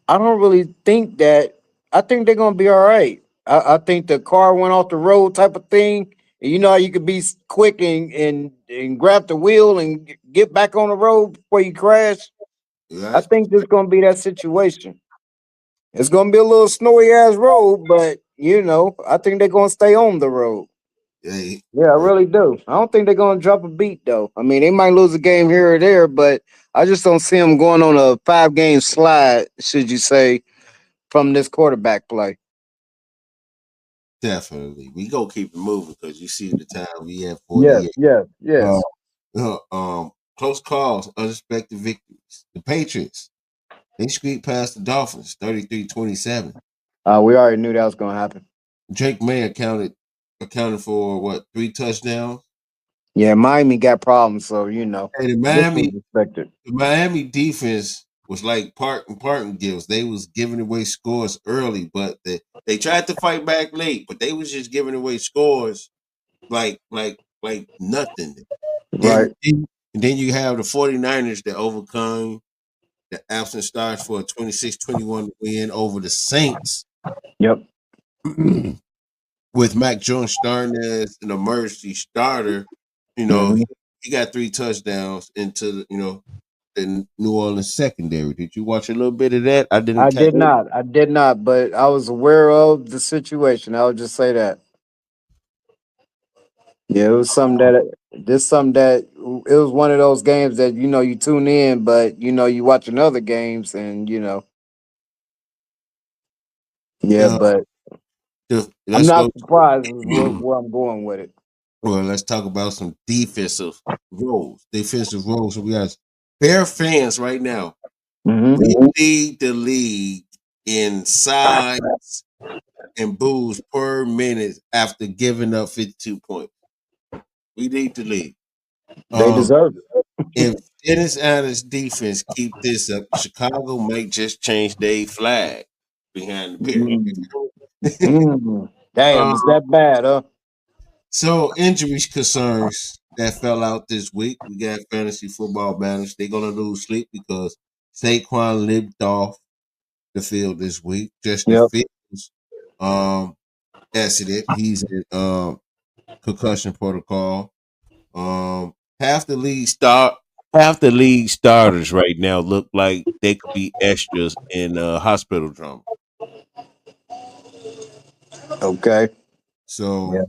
I don't really think that. I think they're gonna be all right. I think the car went off the road type of thing. And you know how you could be quick and grab the wheel and get back on the road before you crash. I Right? think this gonna be that situation. It's gonna be a little snowy ass road, but I think they're gonna stay on the road. Hey, Yeah, I really do. I don't think they're gonna drop a beat though. I mean, they might lose a game here or there, but I just don't see them going on a 5-game slide, should you say, from this quarterback play. definitely. We go keep it moving because you see the time we have Yes, 48. yes, Uh, yes. close calls, unexpected victories. The Patriots they squeaked past the Dolphins 33-27. We already knew that was gonna happen. Drake May accounted for what 3 touchdowns. Yeah, Miami got problems, so And the this Miami was expected. the Miami defense was like Parton Gills. They was giving away scores early, but they tried to fight back late, but they was just giving away scores like nothing. Right. And then you have the 49ers that overcome the absent stars for a 26-21 win over the Saints Yep. with Mac Jones starting as an emergency starter. You know, Hmm. he got 3 touchdowns into the New Orleans secondary. Did you watch a little bit of that? I didn't I catch. did not. I did not, but I was aware of the situation. I would just say that. Yeah, it was something that it was one of those games that you tune in, but you watching other games, and yeah, Uh, but I'm let's not go. surprised is where I'm going with it. Well, let's talk about some defensive roles. Defensive roles. So we got Bear fans right now. Hmm. We lead the league in sides and boos per minute after giving up 52 points. We lead the league. They Um, deserve if Dennis Allen's defense keep this up, Chicago might just change their flag behind the it. Bears. Mm. Mm. Damn, um, it's that bad, huh? So injuries concerns that fell out this week. We got fantasy football managers. They're gonna lose sleep because Saquon limped off the field this week. Justin Yep. Fields accident. He's in concussion protocol. Um half the league start half the league starters right now look like they could be extras in hospital drama. Okay. Yeah. So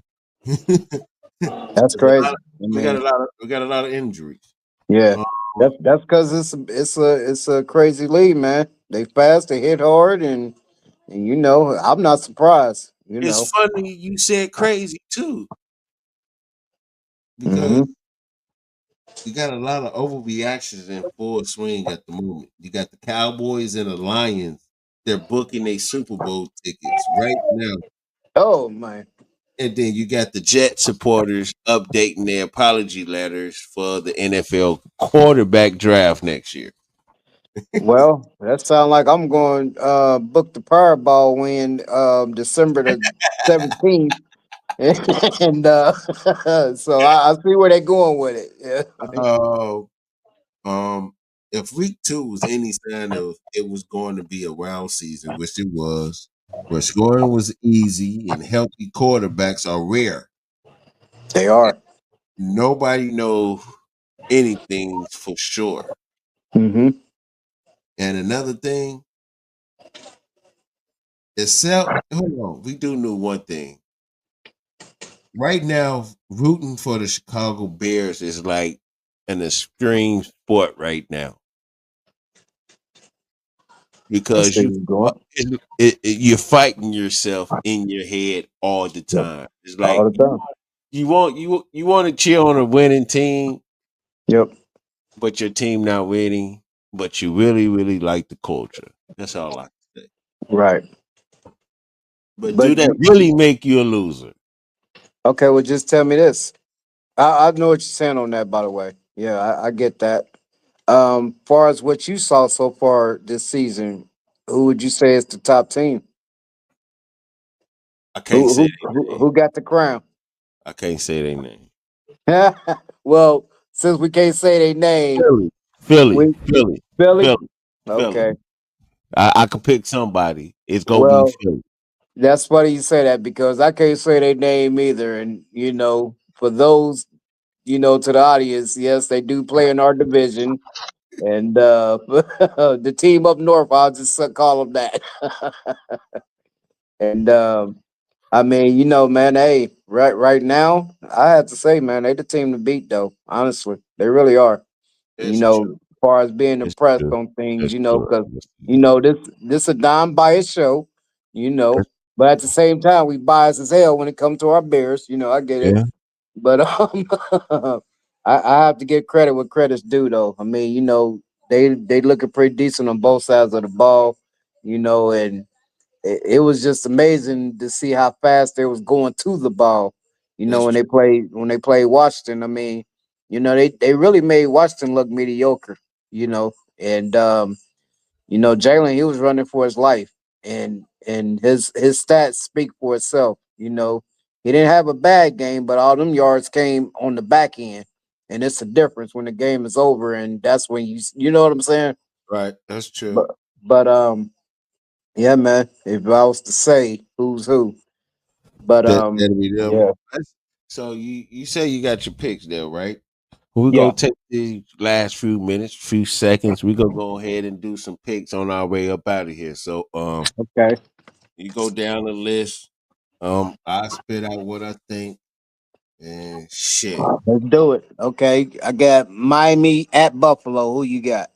That's there's a lot crazy. of, I mean, we got a lot of injuries. yeah. Um, That's because it's a crazy league, man. They fast, they hit hard, and I'm not surprised. it's funny you said crazy too because Hmm. you got a lot of overreactions in full swing at the moment. You got the Cowboys and the Lions. They're booking their Super Bowl tickets right now. Oh man. And then you got the Jet supporters updating their apology letters for the NFL quarterback draft next year. Well, that sounds like I'm going book the Powerball win December the 17th. And so I see where they're going with it. Yeah. Uh, um, if week two was any sign of it was going to be a round season, which it was, where scoring was easy and healthy quarterbacks are rare. They are. Nobody knows anything for sure. Hmm. And another thing, except hold on, we do know one thing. Right now, rooting for the Chicago Bears is like an extreme sport right now I because see where you're going you're fighting yourself in your head all the yep. time. It's All like the time. you want to cheer on a winning team, Yep. but your team not winning, but you really like the culture. That's all I can say. Right. But do But that really make you a loser? okay, well, just tell me this. I know what you're saying on that, by the way. Yeah, I get that. Far as what you saw so far this season, who would you say is the top team? I can't say their name. Who got the crown? I can't say their name. Well, since we can't say their name, Philly, Philly, we Philly, Philly. Philly, Philly. Okay. I could pick somebody. It's gonna be Well, Philly. that's funny you say that because I can't say their name either. And for those to the audience, yes, they do play in our division, and the team up north, I'll just call them that. And I mean, man, hey, right now, I have to say, man, they the team to beat, though. Honestly, they really are. It's true. As far as being It's impressed true. on things, It's true. because Yes, it is. this a non-biased show, you know, It's- but at the same time, we biased as hell when it comes to our Bears. I get it, Yeah, but I have to give credit where credit's due, though. I mean, they looking pretty decent on both sides of the ball, and it was just amazing to see how fast they was going to the ball. that's When true. they played Washington. I mean, they really made Washington look mediocre. And Jalen, he was running for his life, and his stats speak for itself. He didn't have a bad game, but all them yards came on the back end, and it's a difference when the game is over, and that's when you know what I'm saying. Right. That's true. But but yeah, man. If I was to say who's who, but That'll be them. yeah, So you say you got your picks there, right? We're yeah. gonna take these last few minutes, few seconds. We're gonna go ahead and do some picks on our way up out of here. So Okay, you go down the list. I spit out what I think and shit. let's do it. Okay, I got Miami at Buffalo. Who you got?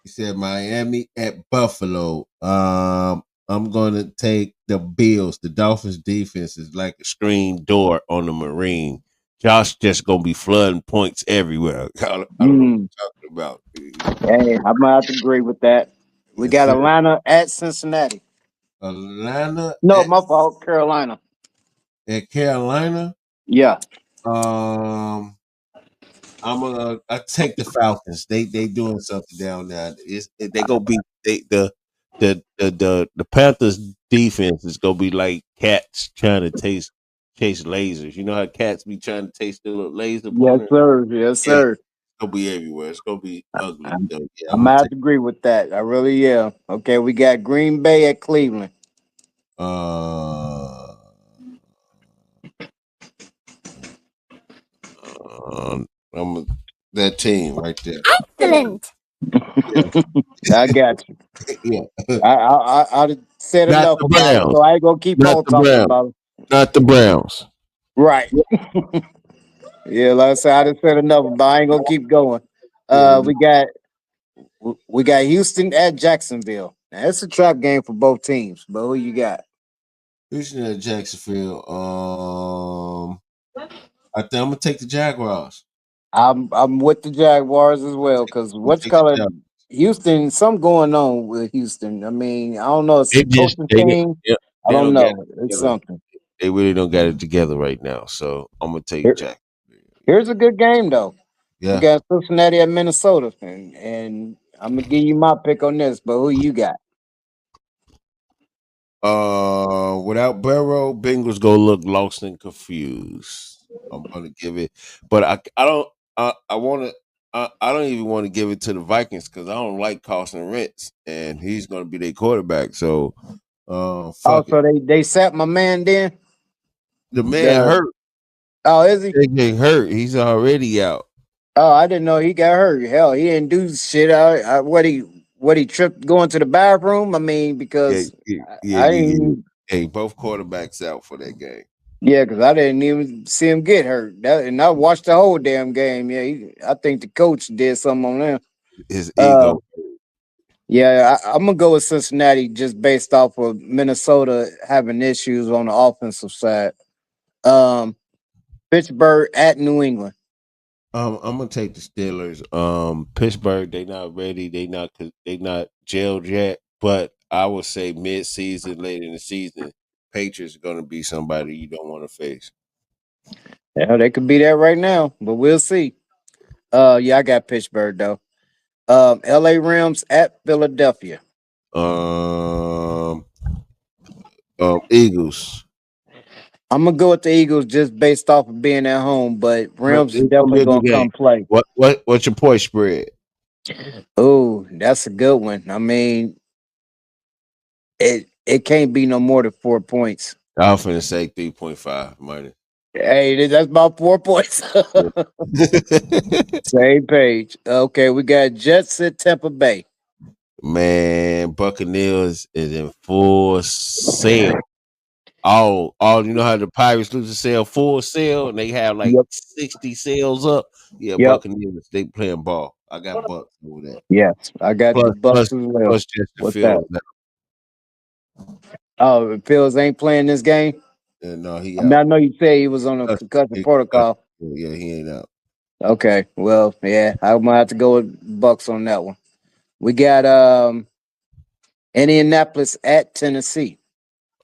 You said Miami at Buffalo. I'm gonna take the Bills. The Dolphins defense is like a screen door on the Marine. Josh just gonna be flooding points everywhere. I don't know what Mm, you're talking about. hey, I'm gonna have to agree with that. We Yes, got sir. Atlanta at Cincinnati. Atlanta No, my fault. Carolina. at Carolina. Yeah. Um, I take the Falcons. They doing something down there. They gonna be the Panthers defense is gonna be like cats trying to taste chase lasers. You know how cats be trying to taste the little laser Yes, pointer? sir. Yes, Yeah, it's sir. gonna be everywhere. It's gonna be ugly. I'm, So yeah, I'm I'm gonna gonna have take to agree with that. I really am. Okay, we got Green Bay at Cleveland. uh, I'm that team right there. Excellent. Yeah, I got you. yeah. I'd have said Not enough the about it, Browns. so I ain't gonna keep Not on the talking Browns. about it. Not the Browns. Right. Yeah, like I said, I just said enough about it. I ain't gonna keep going. Yeah, We got Houston at Jacksonville. Now it's a trap game for both teams, but who you got? Houston at Jacksonville. I think I'm gonna take the Jaguars. I'm with the Jaguars as well because I'm gonna what's take the called Jaguars. Houston, something going on with Houston. I mean, I don't know, it's They a just coaching thing. yeah, I they don't don't get it know. It's together. something. They really don't got it together right now. So I'm gonna take Here- Jack. Here's a good game though. We Yeah. got Cincinnati at Minnesota, and I'm gonna give you my pick on this. But who you got? Without Burrow, Bengals go look lost and confused. I'm gonna give it, but I don't. I want to. I don't even want to give it to the Vikings because I don't like Carson Wentz, and he's gonna be their quarterback. So, Oh, fuck it. so they sat my man then. The man The hurt. oh, is he? They get hurt. He's already out. Oh, I didn't know he got hurt. Hell, he didn't do shit. What he tripped going to the bathroom. I mean, Yeah, because yeah, yeah, I yeah, yeah. didn't. Hey, both quarterbacks out for that game. Yeah, because I didn't even see him get hurt. And I watched the whole damn game. Yeah, I think the coach did something on him. His Uh, ego. yeah, I'm gonna go with Cincinnati just based off of Minnesota having issues on the offensive side. Um, Pittsburgh at New England. I'm gonna take the Steelers. Pittsburgh, they not ready. They not gelled yet. But I would say mid season, late in the season, Patriots are gonna be somebody you don't want to face. Yeah, they could be there right now, but we'll see. Yeah, I got Pittsburgh though. LA Rams at Philadelphia. Um, Eagles. I'm gonna go with the Eagles just based off of being at home, but Rams is It's gonna be definitely a good gonna game. come play. What's your point spread? Oh, that's a good one. I mean, it can't be no more than 4 points. I'm finna say 3.5 money. Hey, that's about 4 points. Yeah. Same page. Okay, we got Jets at Tampa Bay. Man, Buccaneers is in full sale. All you know how the Pirates lose to sell full sale and they have like Yep. 60 sales up. Yeah, Yep. Buccaneers they playing ball. I got Bucks over that. Yes, I got the Plus, Bucks plus, as well. plus Justin What's that? Fields. Now. Oh, the Fields ain't playing this game. Yeah, no, he I mean, I out. know you say he was on a Plus, concussion he concussed. protocol. Yeah, he ain't out. Okay, well, yeah, I'm gonna have to go with Bucks on that one. We got Indianapolis at Tennessee.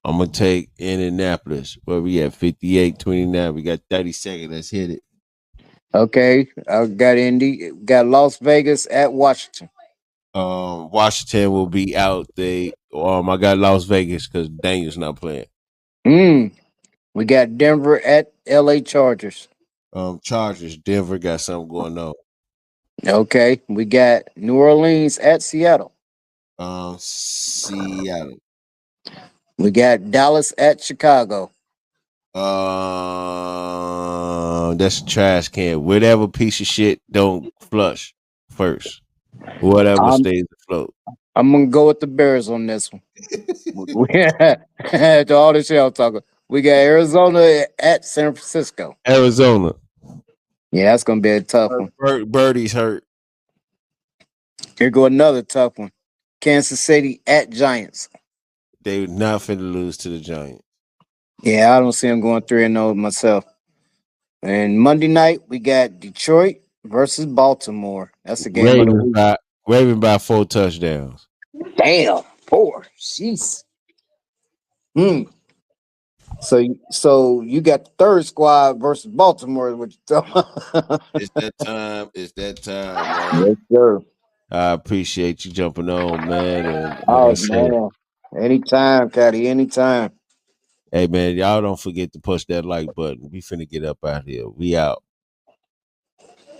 I'm gonna take Indianapolis. Where we at 58-29. We got 30 seconds. Let's hit it. Okay, I got Indy. Got Las Vegas at Washington. Washington will be out. I got Las Vegas because Daniel's not playing. Mm. We got Denver at LA Chargers. Chargers, Denver got something going on. Okay, we got New Orleans at Seattle. Seattle. We got Dallas at Chicago. That's a trash can. Whatever piece of shit don't flush first. Whatever I'm stays afloat. I'm gonna go with the Bears on this one. To all this shit I'm talking. We got Arizona at San Francisco. Arizona. Yeah, that's gonna be a tough one. Birdie's hurt. Here go another tough one. Kansas City at Giants. They not finna lose to the Giants. Yeah, I don't see them going 3-0 myself. And Monday night we got Detroit versus Baltimore. That's the game of the Ravens week. by Ravens by 4 touchdowns. Damn, 4. Jeez. Hmm. So you got the third squad versus Baltimore, which It's that time. It's that time, man. yes, sir. I appreciate you jumping on, man. And like I Oh said, man. Anytime, Caddy, anytime. Hey man, y'all don't forget to push that like button. We finna get up out here. We out.